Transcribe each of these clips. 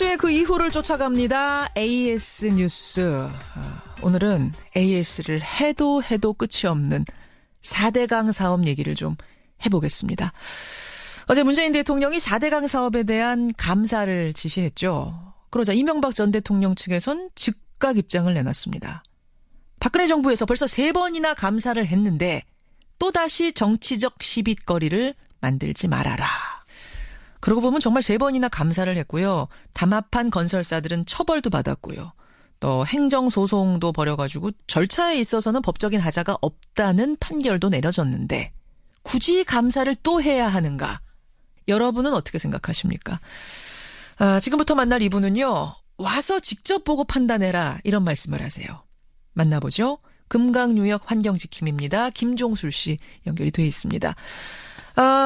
지난주에 그 이후를 쫓아갑니다. AS 뉴스. 오늘은 AS를 해도 끝이 없는 4대강 사업 얘기를 좀 해보겠습니다. 어제 문재인 대통령이 4대강 사업에 대한 감사를 지시했죠. 그러자 이명박 전 대통령 측에선 즉각 입장을 내놨습니다. 박근혜 정부에서 벌써 3번이나 감사를 했는데 또다시 정치적 시비거리를 만들지 말아라. 그러고 보면 정말 3번이나 감사를 했고요. 담합한 건설사들은 처벌도 받았고요. 또 행정소송도 벌여가지고 절차에 있어서는 법적인 하자가 없다는 판결도 내려졌는데 굳이 감사를 또 해야 하는가? 여러분은 어떻게 생각하십니까? 지금부터 만날 이분은요. 와서 직접 보고 판단해라 이런 말씀을 하세요. 만나보죠. 금강유역 환경지킴입니다. 김종술 씨 연결이 돼 있습니다.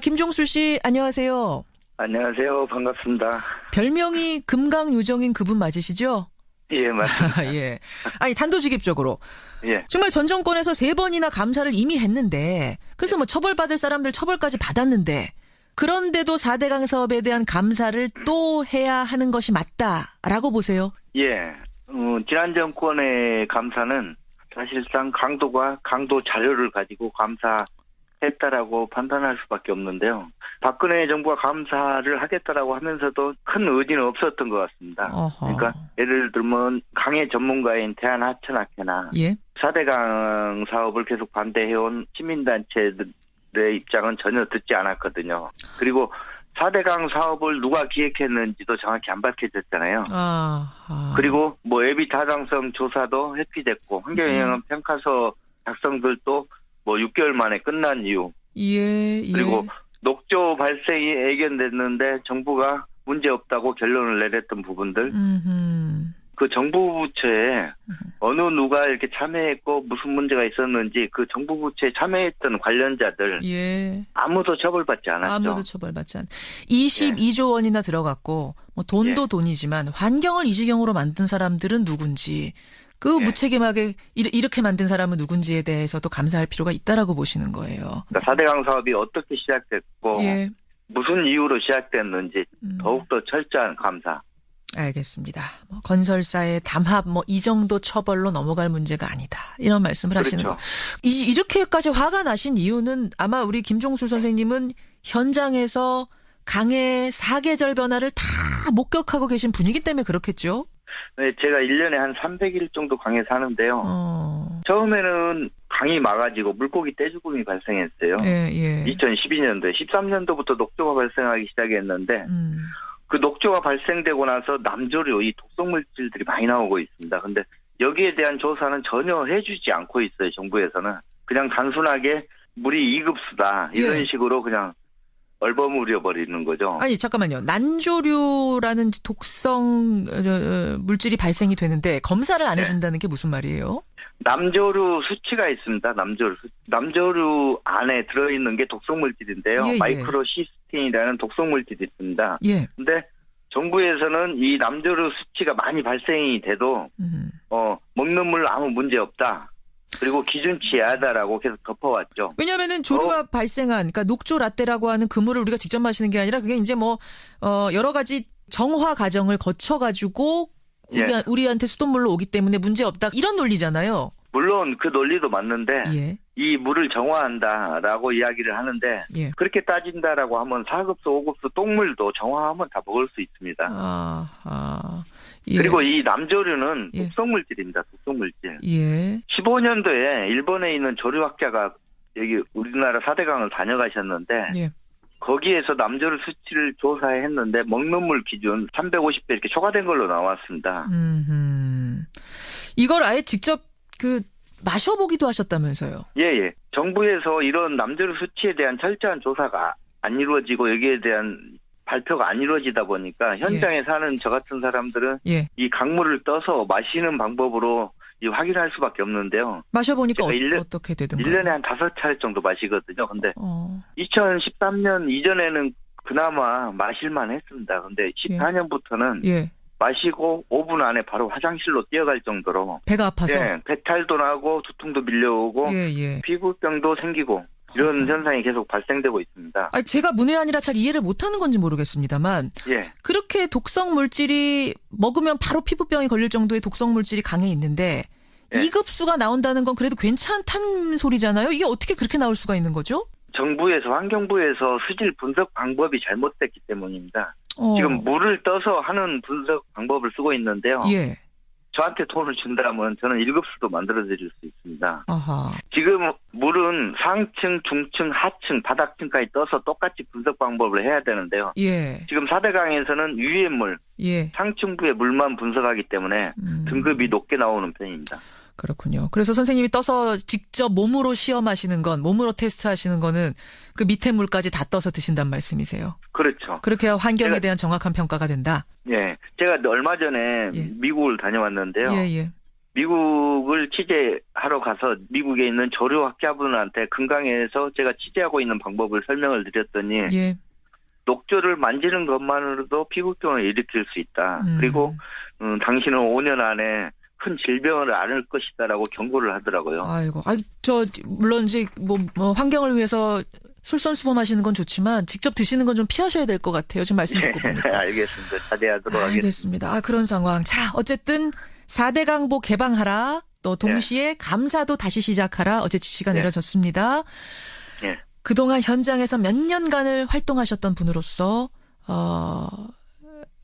김종술 씨 안녕하세요. 안녕하세요. 반갑습니다. 별명이 금강요정인 그분 맞으시죠? 예, 맞습니다. 예. 아니, 단도직입적으로. 예. 정말 전 정권에서 3번이나 감사를 이미 했는데, 그래서 뭐 처벌받을 사람들 처벌까지 받았는데, 그런데도 4대강 사업에 대한 감사를 또 해야 하는 것이 맞다라고 보세요? 예. 지난 정권의 감사는 사실상 강도 자료를 가지고 감사했다라고 판단할 수밖에 없는데요. 박근혜 정부가 감사를 하겠다라고 하면서도 큰 의지는 없었던 것 같습니다. 어허. 그러니까 예를 들면 강해 전문가인 대한하천학회나 예. 4대강 사업을 계속 반대해온 시민단체들의 입장은 전혀 듣지 않았거든요. 그리고 4대강 사업을 누가 기획했는지도 정확히 안 밝혀졌잖아요. 그리고 뭐 예비 타당성 조사도 회피됐고 환경영향 평가서 작성들도 뭐 6개월 만에 끝난 이유. 예. 그리고 녹조 발생이 예견됐는데 정부가 문제 없다고 결론을 내렸던 부분들. 그 정부 부처에 어느 누가 이렇게 참여했고 무슨 문제가 있었는지 그 정부 부처에 참여했던 관련자들 예. 아무도 처벌받지 않았죠. 아무도 처벌받지 않. 22조 원이나 들어갔고 뭐 돈도 돈이지만 환경을 이 지경으로 만든 사람들은 누군지 그 무책임하게 이렇게 만든 사람은 누군지에 대해서도 감사할 필요가 있다라고 보시는 거예요. 그러니까 4대강 사업이 어떻게 시작됐고 예. 무슨 이유로 시작됐는지 더욱더 철저한 감사. 알겠습니다. 뭐 건설사의 담합 이 정도 처벌로 넘어갈 문제가 아니다. 이런 말씀을 하시는 거. 이렇게까지 화가 나신 이유는 아마 우리 김종술 선생님은 현장에서 강의 사계절 변화를 다 목격하고 계신 분이기 때문에 그렇겠죠? 네, 제가 1년에 한 300일 정도 강에 사는데요. 처음에는 강이 막아지고 물고기 떼죽음이 발생했어요. 예. 2012년도에 13년도부터 녹조가 발생하기 시작했는데 그 녹조가 발생되고 나서 남조류, 이 독성물질들이 많이 나오고 있습니다. 근데 여기에 대한 조사는 전혀 해주지 않고 있어요. 정부에서는. 그냥 단순하게 물이 2급수다. 이런 식으로 그냥 얼버무려 버리는 거죠. 아니 잠깐만요. 난조류라는 독성 물질이 발생이 되는데 검사를 안 해준다는 게 무슨 말이에요? 남조류 수치가 있습니다. 남조류 안에 들어있는 게 독성물질인데요. 마이크로시스틴이라는 독성물질이 있습니다. 예. 근데 정부에서는 이 남조류 수치가 많이 발생이 돼도 먹는 물 아무 문제 없다. 그리고 기준치 하다라고 계속 덮어왔죠. 왜냐하면은 조류가 발생한, 그러니까 녹조 라떼라고 하는 그 물을 우리가 직접 마시는 게 아니라 그게 이제 여러 가지 정화 과정을 거쳐가지고 우리한테 수돗물로 오기 때문에 문제 없다. 이런 논리잖아요. 물론 그 논리도 맞는데 이 물을 정화한다라고 이야기를 하는데 그렇게 따진다라고 하면 4급수, 5급수 똥물도 정화하면 다 먹을 수 있습니다. 그리고 이 남조류는 독성물질입니다. 독성물질. 15년도에 일본에 있는 조류학자가 여기 우리나라 4대강을 다녀가셨는데 거기에서 남조류 수치를 조사했는데 먹는 물 기준 350배 이렇게 초과된 걸로 나왔습니다. 이걸 아예 직접 마셔보기도 하셨다면서요? 예. 정부에서 이런 남조류 수치에 대한 철저한 조사가 안 이루어지고 여기에 대한 발표가 안 이루어지다 보니까 현장에 사는 저 같은 사람들은 이 강물을 떠서 마시는 방법으로 확인할 수밖에 없는데요. 마셔보니까 어떻게 되던가요? 1년에 한 5차례 정도 마시거든요. 근데 2013년 이전에는 그나마 마실만 했습니다. 근데 14년부터는 마시고 5분 안에 바로 화장실로 뛰어갈 정도로 배가 아파서 배탈도 나고 두통도 밀려오고 피부병도 생기고 이런 현상이 계속 발생되고 있습니다. 아니, 제가 문외한이라 잘 이해를 못하는 건지 모르겠습니다만 그렇게 독성 물질이 먹으면 바로 피부병이 걸릴 정도의 독성 물질이 강에 있는데 2급수가 나온다는 건 그래도 괜찮다는 소리잖아요. 이게 어떻게 그렇게 나올 수가 있는 거죠? 정부에서 환경부에서 수질 분석 방법이 잘못됐기 때문입니다. 지금 물을 떠서 하는 분석 방법을 쓰고 있는데요. 저한테 돈을 준다면 저는 1급수도 만들어드릴 수 있습니다. 지금 물은 상층, 중층, 하층, 바닥층까지 떠서 똑같이 분석 방법을 해야 되는데요. 지금 4대강에서는 위의 물, 상층부의 물만 분석하기 때문에 등급이 높게 나오는 편입니다. 그렇군요. 그래서 선생님이 떠서 직접 몸으로 시험하시는 건, 몸으로 테스트하시는 거는 그 밑에 물까지 다 떠서 드신단 말씀이세요. 그렇죠. 그렇게 해야 환경에 대한 정확한 평가가 된다. 제가 얼마 전에 미국을 다녀왔는데요. 미국을 취재하러 가서 미국에 있는 조류학자분한테 금강에서 제가 취재하고 있는 방법을 설명을 드렸더니 녹조를 만지는 것만으로도 피부병을 일으킬 수 있다. 그리고 당신은 5년 안에 큰 질병을 앓을 것이다라고 경고를 하더라고요. 아이고, 물론 이제 뭐 환경을 위해서 솔선수범하시는 건 좋지만 직접 드시는 건 좀 피하셔야 될 것 같아요. 지금 말씀 듣고 보니까. 알겠습니다. 자제하도록 하겠습니다. 알겠습니다. 그런 상황. 자, 어쨌든 4대 강보 개방하라. 또 동시에 감사도 다시 시작하라. 어제 지시가 내려졌습니다. 그동안 현장에서 몇 년간을 활동하셨던 분으로서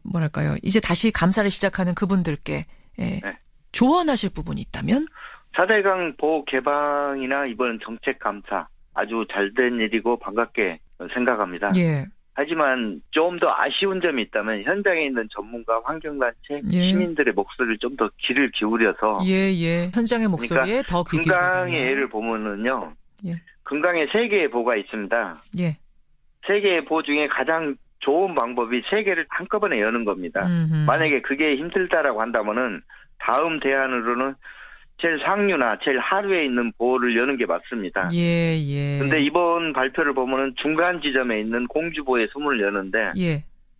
뭐랄까요? 이제 다시 감사를 시작하는 그분들께 조언하실 부분이 있다면? 4대강 보호 개방이나 이번 정책 감사 아주 잘된 일이고 반갑게 생각합니다. 하지만 좀 더 아쉬운 점이 있다면 현장에 있는 전문가, 환경단체, 시민들의 목소리를 좀 더 귀를 기울여서 현장의 목소리에 더 귀 기울여서 금강의 예를 보면은요. 금강에 3개의 보가 있습니다. 3개의 보 중에 가장 좋은 방법이 3개를 한꺼번에 여는 겁니다. 만약에 그게 힘들다라고 한다면은 다음 대안으로는 제일 상류나 제일 하류에 있는 보호를 여는 게 맞습니다. 근데 이번 발표를 보면은 중간 지점에 있는 공주보의 수문을 여는데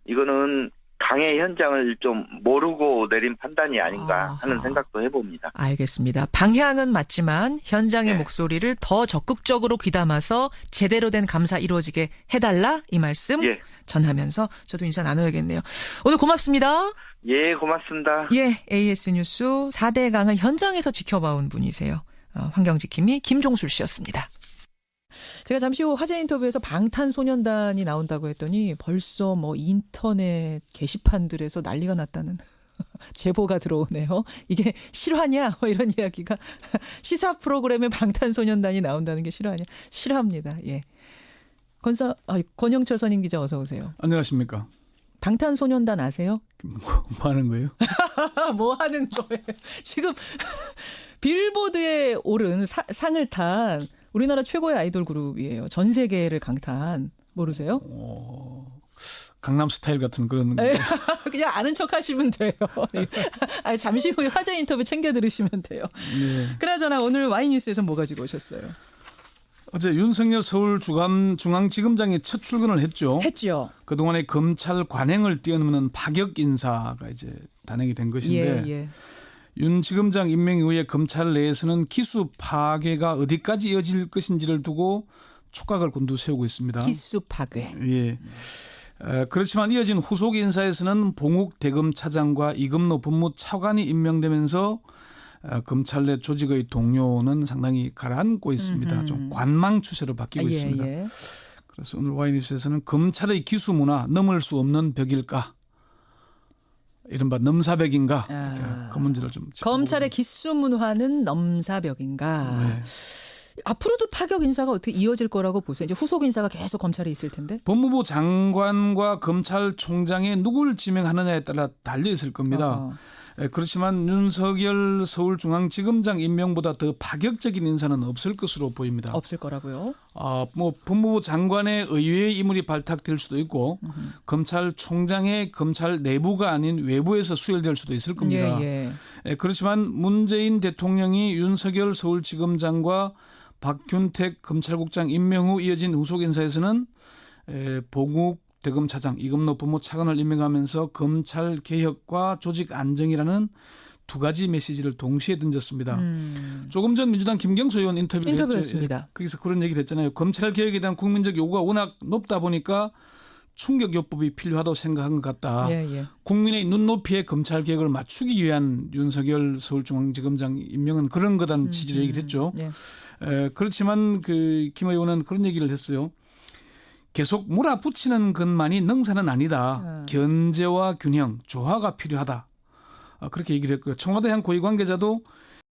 이거는 강의 현장을 좀 모르고 내린 판단이 아닌가 하는 생각도 해봅니다. 알겠습니다. 방향은 맞지만 현장의 목소리를 더 적극적으로 귀담아서 제대로 된 감사 이루어지게 해달라 이 말씀 전하면서 저도 인사 나눠야겠네요. 오늘 고맙습니다. 고맙습니다. AS 뉴스 4대 강을 현장에서 지켜봐온 분이세요. 환경지킴이 김종술 씨였습니다. 제가 잠시 후 화제 인터뷰에서 방탄소년단이 나온다고 했더니 벌써 인터넷 게시판들에서 난리가 났다는 제보가 들어오네요. 이게 실화냐? 이런 이야기가 시사 프로그램에 방탄소년단이 나온다는 게 실화냐? 실화입니다. 권영철 선임 기자 어서 오세요. 안녕하십니까. 방탄소년단 아세요? 뭐 하는 거예요? 뭐 하는 거예요? 지금 빌보드에 오른 상을 탄 우리나라 최고의 아이돌 그룹이에요. 전 세계를 강타한. 모르세요? 강남스타일 같은 그런. 그냥 아는 척 하시면 돼요. 잠시 후에 화제 인터뷰 챙겨 들으시면 돼요. 그나저나 오늘 와이뉴스에서 뭐 가지고 오셨어요? 어제 윤석열 서울중앙지검장이 첫 출근을 했죠. 그동안의 검찰 관행을 뛰어넘는 파격 인사가 이제 단행이 된 것인데 윤 지검장 임명 이후에 검찰 내에서는 기수 파괴가 어디까지 이어질 것인지를 두고 촉각을 곤두세우고 있습니다. 기수 파괴. 그렇지만 이어진 후속 인사에서는 봉욱 대검차장과 이금노 법무차관이 임명되면서 검찰 내 조직의 동료는 상당히 가라앉고 있습니다. 좀 관망 추세로 바뀌고 있습니다. 그래서 오늘 와이뉴스에서는 검찰의 기수 문화 넘을 수 없는 벽일까? 이른바 넘사벽인가? 그 문제를 좀 검찰의 기수 문화는 넘사벽인가? 앞으로도 파격 인사가 어떻게 이어질 거라고 보세요? 이제 후속 인사가 계속 검찰에 있을 텐데. 법무부 장관과 검찰총장에 누굴 지명하느냐에 따라 달려 있을 겁니다. 그렇지만 윤석열 서울중앙지검장 임명보다 더 파격적인 인사는 없을 것으로 보입니다. 없을 거라고요? 법무부 장관의 의외의 인물이 발탁될 수도 있고 검찰총장의 검찰 내부가 아닌 외부에서 수혈될 수도 있을 겁니다. 그렇지만 문재인 대통령이 윤석열 서울지검장과 박균택 검찰국장 임명 후 이어진 후속 인사에서는 봉욱 대검차장, 이금노 법무차관을 임명하면서 검찰 개혁과 조직 안정이라는 두 가지 메시지를 동시에 던졌습니다. 조금 전 민주당 김경수 의원 인터뷰했습니다. 했죠. 거기서 그런 얘기를 했잖아요. 검찰 개혁에 대한 국민적 요구가 워낙 높다 보니까 충격요법이 필요하다고 생각한 것 같다. 국민의 눈높이에 검찰 개혁을 맞추기 위한 윤석열 서울중앙지검장 임명은 그런 거다는 취지로 얘기를 했죠. 그렇지만 김 의원은 그런 얘기를 했어요. 계속 몰아붙이는 것만이 능사는 아니다. 견제와 균형, 조화가 필요하다. 그렇게 얘기를 했고요. 청와대 한 고위 관계자도